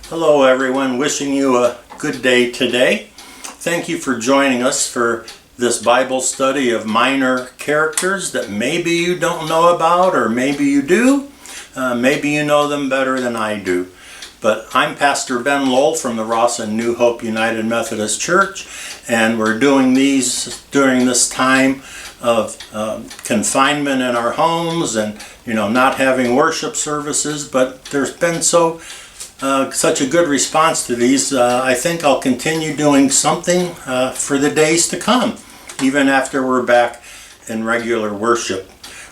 Hello everyone, wishing you a good day today. Thank you for joining us for this Bible study of minor characters that maybe you don't know about, or maybe you do. Maybe you know them better than I do. But I'm Pastor Ben Lowell from the Rawson New Hope United Methodist Church, and we're doing these during this time of confinement in our homes and not having worship services. But there's been such a good response to these. I think I'll continue doing something for the days to come, even after we're back in regular worship.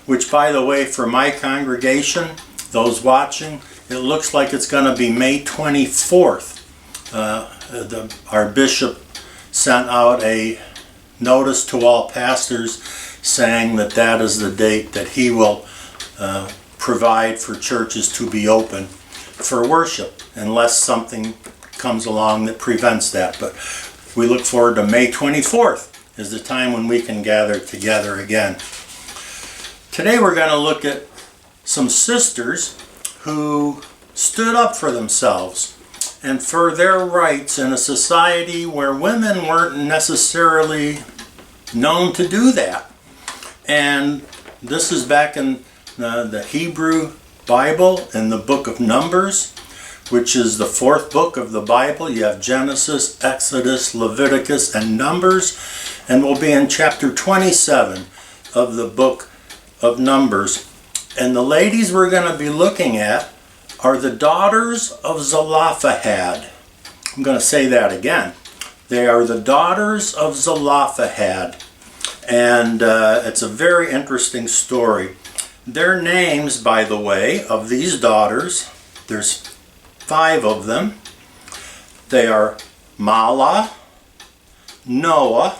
Which, by the way, for my congregation, those watching, it looks like it's going to be May 24th. Our bishop sent out a notice to all pastors saying that is the date that he will provide for churches to be open for worship, unless something comes along that prevents that. But we look forward to May 24th is the time when we can gather together again. Today we're going to look at some sisters who stood up for themselves and for their rights in a society where women weren't necessarily known to do that. And this is back in the Hebrew Bible in the book of Numbers, which is the fourth book of the Bible. You have Genesis, Exodus, Leviticus, and Numbers, and we'll be in chapter 27 of the book of Numbers. And the ladies we're going to be looking at are the daughters of Zelophehad. I'm going to say that again. They are the daughters of Zelophehad, and it's a very interesting story. Their names, by the way, of these daughters, there's 5 of them. They are Mahlah, Noah,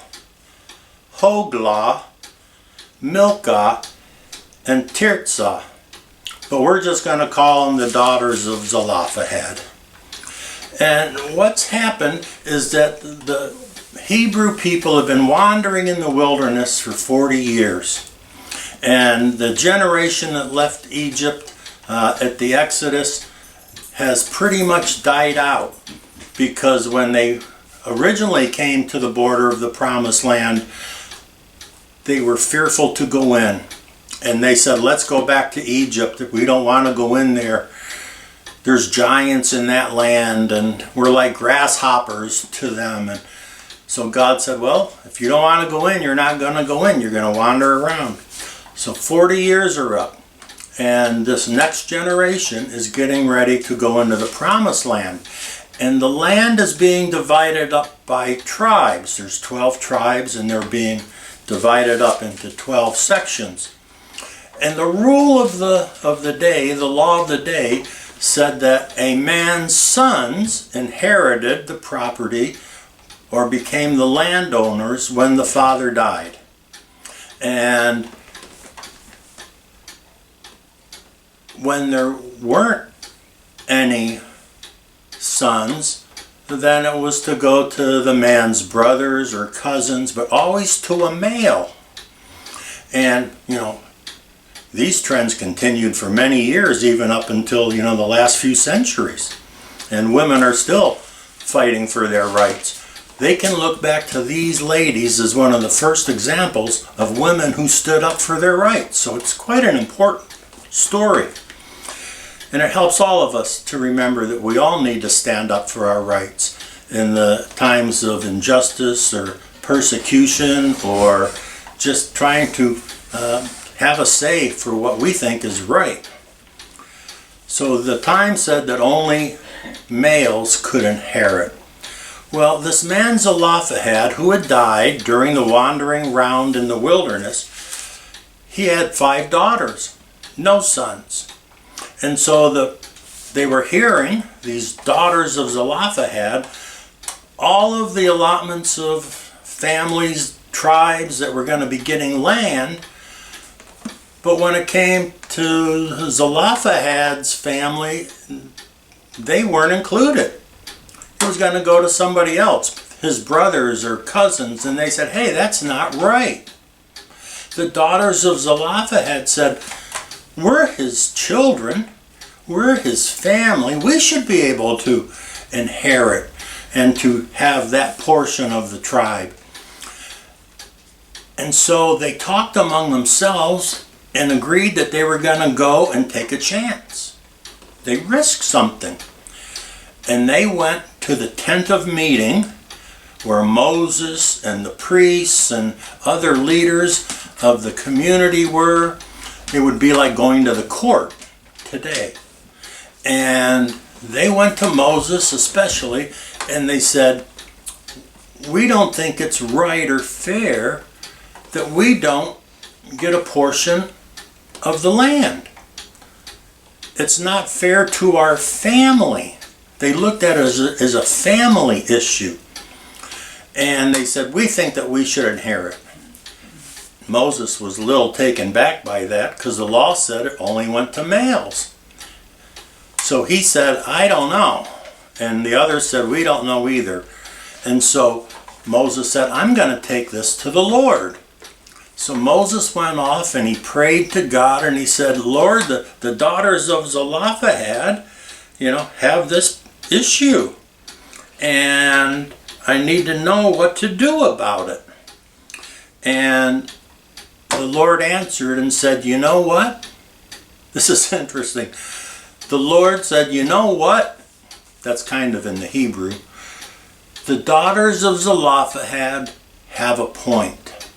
Hoglah, Milcah, and Tirzah. But we're just going to call them the daughters of Zelophehad. And what's happened is that the Hebrew people have been wandering in the wilderness for 40 years. And the generation that left Egypt at the Exodus has pretty much died out, because when they originally came to the border of the Promised Land, they were fearful to go in. And they said, let's go back to Egypt. We don't want to go in there. There's giants in that land, and we're like grasshoppers to them. And so God said, well, if you don't want to go in, you're not going to go in. You're going to wander around. So 40 years are up, and this next generation is getting ready to go into the Promised Land. And the land is being divided up by tribes. There's 12 tribes, and they're being divided up into 12 sections. And the rule of the day, the law of the day, said that a man's sons inherited the property or became the landowners when the father died. And when there weren't any sons, then it was to go to the man's brothers or cousins, but always to a male. And, these trends continued for many years, even up until, the last few centuries. And women are still fighting for their rights. They can look back to these ladies as one of the first examples of women who stood up for their rights. So it's quite an important story. And it helps all of us to remember that we all need to stand up for our rights in the times of injustice or persecution, or just trying to have a say for what we think is right. So the time said that only males could inherit. Well, this man Zelophehad, who had died during the wandering round in the wilderness, he had 5 daughters, no sons. And so they were hearing, these daughters of Zelophehad, all of the allotments of families, tribes that were going to be getting land. But when it came to Zelophehad's family, they weren't included. It was going to go to somebody else, his brothers or cousins, and they said, hey, that's not right. The daughters of Zelophehad said, we're his children, we're his family, we should be able to inherit and to have that portion of the tribe. And so they talked among themselves and agreed that they were going to go and take a chance. They risked something. And they went to the tent of meeting where Moses and the priests and other leaders of the community were. It would be like going to the court today. And they went to Moses especially, and they said, we don't think it's right or fair that we don't get a portion of the land. It's not fair to our family. They looked at it as a family issue. And they said, we think that we should inherit. Moses was a little taken back by that because the law said it only went to males. So he said, I don't know. And the others said, we don't know either. And so Moses said, I'm going to take this to the Lord. So Moses went off and he prayed to God and he said, Lord, the daughters of Zelophehad, have this issue. And I need to know what to do about it. And the Lord answered and said, you know what? This is interesting. The Lord said, you know what? That's kind of in the Hebrew. The daughters of Zelophehad have a point.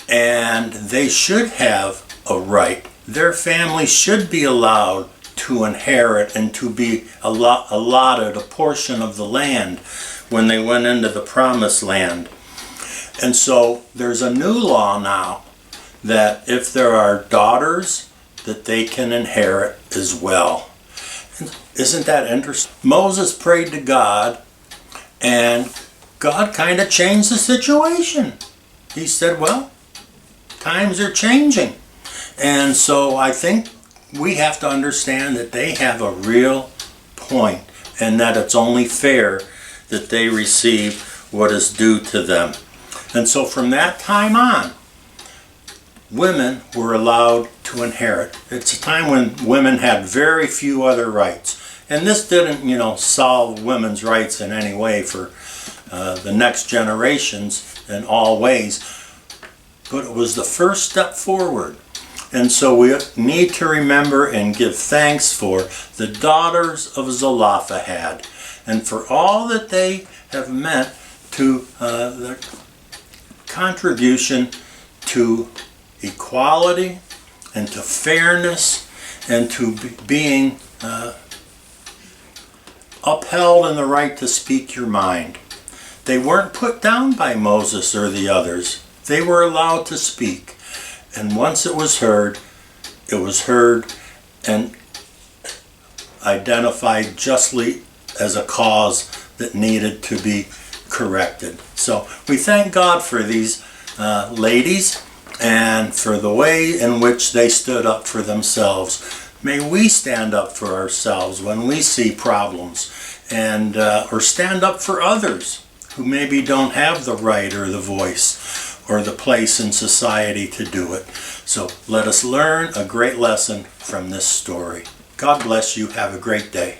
And they should have a right. Their family should be allowed to inherit and to be allotted a portion of the land when they went into the promised land. And so there's a new law now that if there are daughters, that they can inherit as well. Isn't that interesting? Moses prayed to God, and God kind of changed the situation. He said, well, times are changing. And so I think we have to understand that they have a real point and that it's only fair that they receive what is due to them. And so from that time on, women were allowed to inherit. It's a time when women had very few other rights. And this didn't, solve women's rights in any way for the next generations in all ways. But it was the first step forward. And so we need to remember and give thanks for the daughters of Zelophehad and for all that they have meant to their contribution to equality and to fairness and to being upheld in the right to speak your mind. They weren't put down by Moses or the others. They were allowed to speak. And once it was heard and identified justly as a cause that needed to be corrected. So we thank God for these ladies and for the way in which they stood up for themselves. May we stand up for ourselves when we see problems, and or stand up for others who maybe don't have the right or the voice or the place in society to do it. So let us learn a great lesson from this story. God bless you. Have a great day.